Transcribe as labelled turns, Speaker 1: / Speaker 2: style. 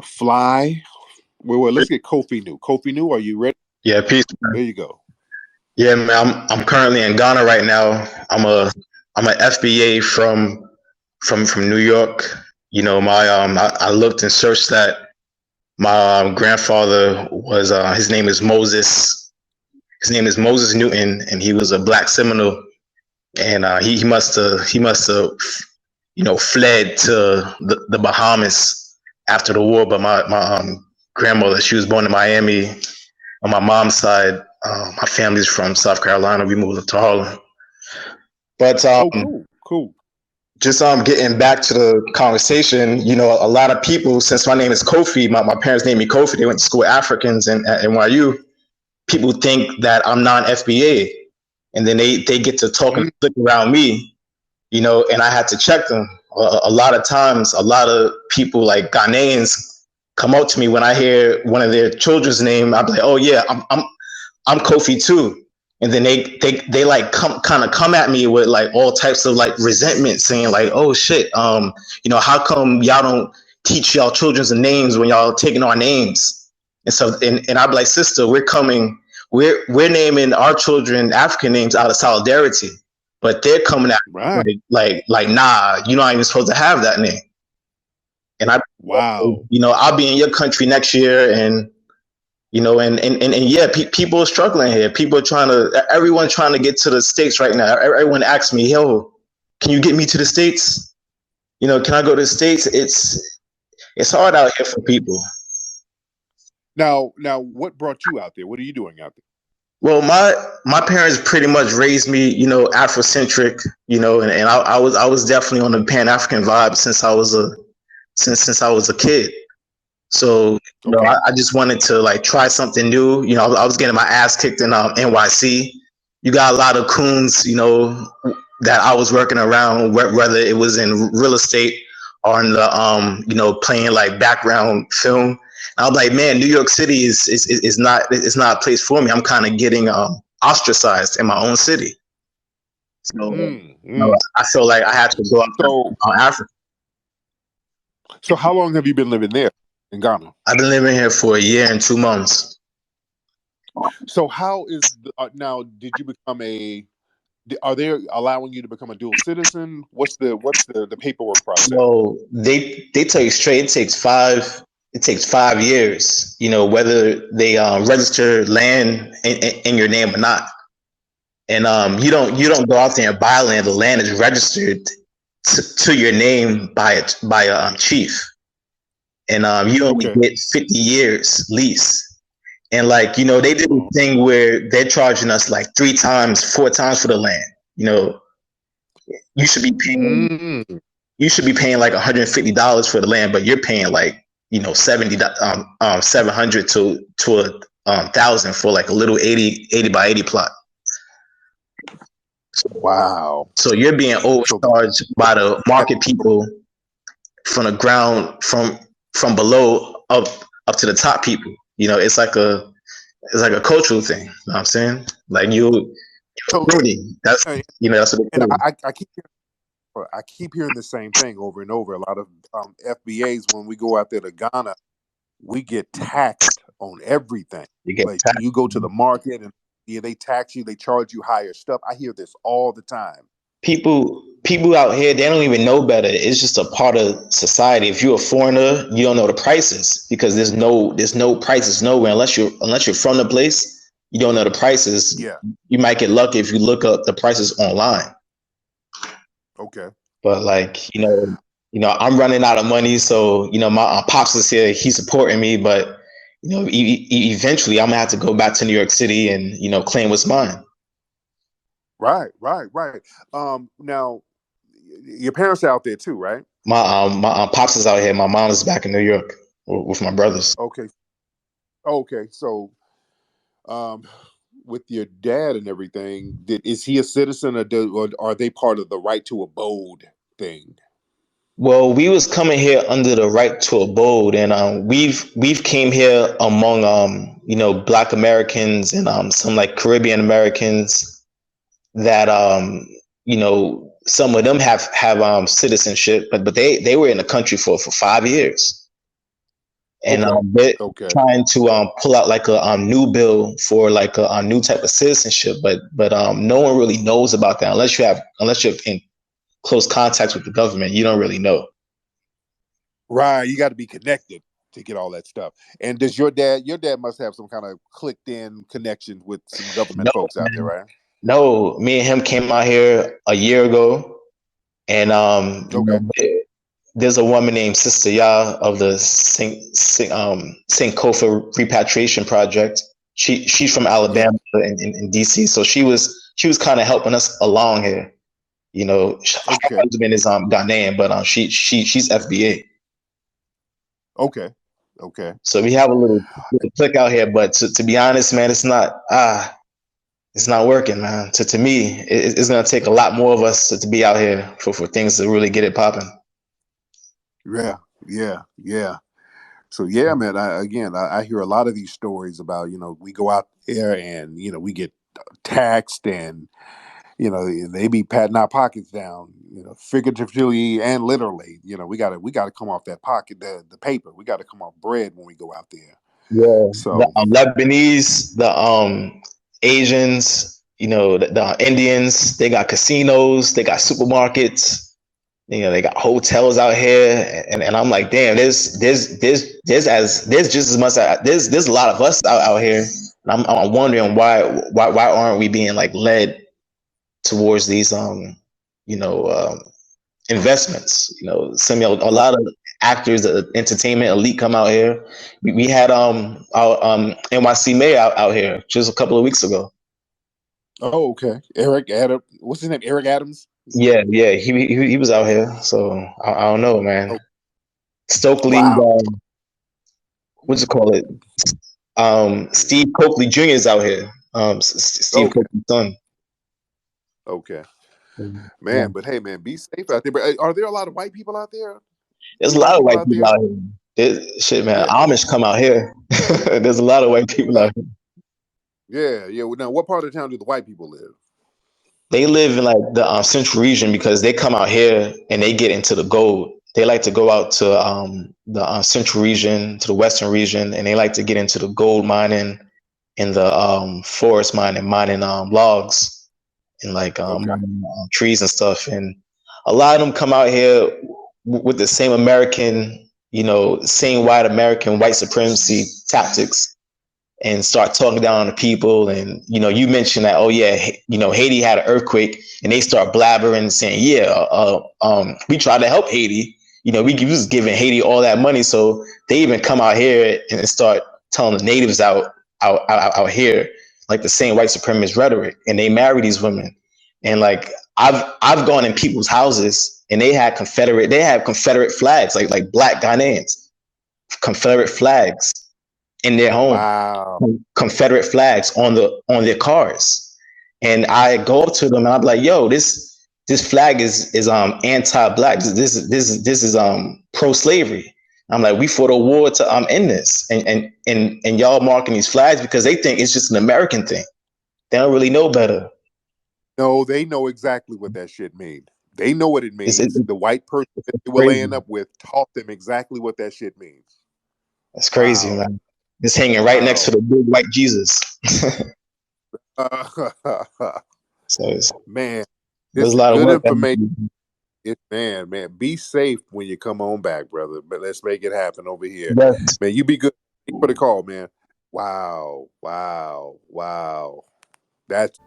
Speaker 1: Fly. Well, let's get Kofi New. Kofi New, are you ready?
Speaker 2: Yeah, peace.
Speaker 1: There you go.
Speaker 2: Yeah, man. I'm currently in Ghana right now. I'm a FBA from New York. I looked and searched that my grandfather was his name is Moses. His name is Moses Newton, and he was a black Seminole. And he must have fled to the Bahamas after the war. But my grandmother, she was born in Miami. On my mom's side, my family's from South Carolina. We moved up to Harlem. But
Speaker 1: Oh, cool, cool.
Speaker 2: just getting back to the conversation, a lot of people, since my name is Kofi, my parents named me Kofi. They went to school with Africans and at NYU. People think that I'm non-FBA, and then they get to talking slick around me, and I had to check them. A lot of times, a lot of people like Ghanaians come up to me when I hear one of their children's name. I'm like, oh yeah, I'm Kofi too. And then they like come at me with like all types of like resentment, saying like, oh shit, how come y'all don't teach y'all children's names when y'all taking our names? And so and I'm like, sister, we're naming our children African names out of solidarity, but they're coming at
Speaker 1: Right.
Speaker 2: like nah, you're not even supposed to have that name. And
Speaker 1: Wow.
Speaker 2: I'll be in your country next year, and yeah, people are struggling here. Everyone trying to get to the States right now. Everyone asks me, yo, can you get me to the States? Can I go to the States? It's hard out here for people.
Speaker 1: Now, what brought you out there? What are you doing out there?
Speaker 2: Well, my parents pretty much raised me, Afrocentric, and I was definitely on the Pan-African vibe since I was a kid. So
Speaker 1: Okay.
Speaker 2: I just wanted to like try something new. I was getting my ass kicked in NYC. You got a lot of coons, that I was working around, whether it was in real estate or in the playing like background film. And I was like, man, New York City is not a place for me. I'm kind of getting ostracized in my own city. So I feel like I had to go out to Africa.
Speaker 1: So how long have you been living there in Ghana?
Speaker 2: I've been living here for a year and 2 months.
Speaker 1: So how is now? Did you become are they allowing you to become a dual citizen? What's the paperwork process?
Speaker 2: So they tell you straight, it takes 5 years, whether they register land in your name or not. And you don't go out there and buy land. The land is registered to your name by a chief. And you only get 50 years lease. And like, they did a thing where they're charging us like 3 times, 4 times for the land. You should be paying like $150 for the land, but you're paying like, 700 to 1,000 for like a little 80 by 80 plot.
Speaker 1: Wow.
Speaker 2: So you're being overcharged by the market people from the ground, from below up to the top people. It's like a cultural thing. You know what I'm saying? Like that's a big
Speaker 1: and I keep hearing the same thing over and over. A lot of FBAs, when we go out there to Ghana, we get taxed on everything. You go to the market and they tax you, they charge you higher stuff. I hear this all the time.
Speaker 2: People out here, they don't even know better. It's just a part of society. If you're a foreigner, you don't know the prices, because there's no prices nowhere unless you're from the place. You don't know the prices.
Speaker 1: Yeah,
Speaker 2: you might get lucky if you look up the prices online.
Speaker 1: Okay,
Speaker 2: but like I'm running out of money, so my pops is here. He's supporting me, but eventually I'm gonna have to go back to New York City and claim what's mine.
Speaker 1: Right. Now, your parents are out there too, right?
Speaker 2: My pops is out here. My mom is back in New York with my brothers.
Speaker 1: Okay. So, with your dad and everything, is he a citizen, or are they part of the right to abode thing?
Speaker 2: Well, we was coming here under the right to abode, and we've came here among Black Americans and some like Caribbean Americans that some of them have citizenship, but they were in the country for 5 years. and
Speaker 1: Okay.
Speaker 2: they're
Speaker 1: Okay.
Speaker 2: trying to pull out like a new bill for like a new type of citizenship, but no one really knows about that unless you're in close contact with the government. You don't really know.
Speaker 1: Right. You got to be connected to get all that stuff. And does your dad must have some kind of clicked in connection with some government
Speaker 2: No,
Speaker 1: folks out there,
Speaker 2: man.
Speaker 1: right?
Speaker 2: No, me and him came out here a year ago, and
Speaker 1: Okay.
Speaker 2: there's a woman named Sister Ya of the Saint Kofa Repatriation Project. She's from
Speaker 1: Yeah.
Speaker 2: Alabama in DC, so she was kind of helping us along here. You know, her
Speaker 1: Okay.
Speaker 2: husband is Ghanaian, but she's FBA.
Speaker 1: Okay. Okay.
Speaker 2: So we have a little click out here, but to be honest, man, it's not working, man. To me, it's gonna take a lot more of us to be out here for things to really get it popping.
Speaker 1: Yeah. Yeah. Yeah. So yeah, man. I hear a lot of these stories about we go out there and we get taxed and they be patting our pockets down, figuratively and literally. We gotta come off that pocket, the paper. We got to come off bread when we go out there.
Speaker 2: Yeah, the
Speaker 1: So
Speaker 2: Lebanese, the Asians, the Indians, they got casinos, they got supermarkets, they got hotels out here, and I'm like, damn, there's just as much there's a lot of us out here, and I'm wondering why aren't we being like led towards these you know investments. A lot of actors, entertainment elite come out here. We had our NYC mayor out here just a couple of weeks ago.
Speaker 1: oh, okay. Eric Adam, what's his name? Eric Adams.
Speaker 2: Yeah, he was out here. So I don't know, man.
Speaker 1: Oh,
Speaker 2: Stokely,
Speaker 1: wow.
Speaker 2: what you call it? Steve Coakley Jr. is out here. Steve
Speaker 1: Okay.
Speaker 2: Coakley's son.
Speaker 1: Okay.
Speaker 2: Yeah.
Speaker 1: Man, but hey, man, be safe out there. But are there a lot of white people out there?
Speaker 2: There's
Speaker 1: Any
Speaker 2: a
Speaker 1: white
Speaker 2: lot of
Speaker 1: people
Speaker 2: white
Speaker 1: out
Speaker 2: people
Speaker 1: there?
Speaker 2: out here. Shit, man.
Speaker 1: Yeah.
Speaker 2: Amish come out here. There's a lot of white people
Speaker 1: Uh,
Speaker 2: out here.
Speaker 1: yeah. Yeah. Well, now, what part of town do the white people live?
Speaker 2: They live in like the central region because they come out here and they get into the gold. They like to go out to the central region, to the western region, and they like to get into the gold mining and the forest mining logs and like
Speaker 1: Okay.
Speaker 2: mining trees and stuff. And a lot of them come out here with the same American, same white supremacy tactics and start talking down on the people. And you mentioned that, oh yeah, Haiti had an earthquake, and they start blabbering and saying, yeah, we tried to help Haiti. We was giving Haiti all that money, so they even come out here and start telling the natives out here like the same white supremacist rhetoric, and they marry these women. And like I've gone in people's houses and they have Confederate flags, like black Ghanaians, Confederate flags in their home,
Speaker 1: Wow.
Speaker 2: Confederate flags on their cars. And I go up to them and I'm like, yo, this flag is anti-black. This is pro-slavery. I'm like, we fought a war to end this. And y'all marking these flags because they think it's just an American thing. They don't really know better.
Speaker 1: No, they know exactly what that shit means. They know what it means.
Speaker 2: It's
Speaker 1: The white person that they were
Speaker 2: crazy.
Speaker 1: laying up with taught them exactly what that shit means.
Speaker 2: That's crazy,
Speaker 1: Wow.
Speaker 2: man. It's hanging right next to
Speaker 1: Wow.
Speaker 2: the big white Jesus. So
Speaker 1: Man,
Speaker 2: there's
Speaker 1: this
Speaker 2: a
Speaker 1: is
Speaker 2: lot of
Speaker 1: good
Speaker 2: work.
Speaker 1: information. Man, be safe when you come on back, brother. But let's make it happen over here.
Speaker 2: Yes.
Speaker 1: Man, you be good. Thanks for the call, man. Wow. Wow. Wow. That's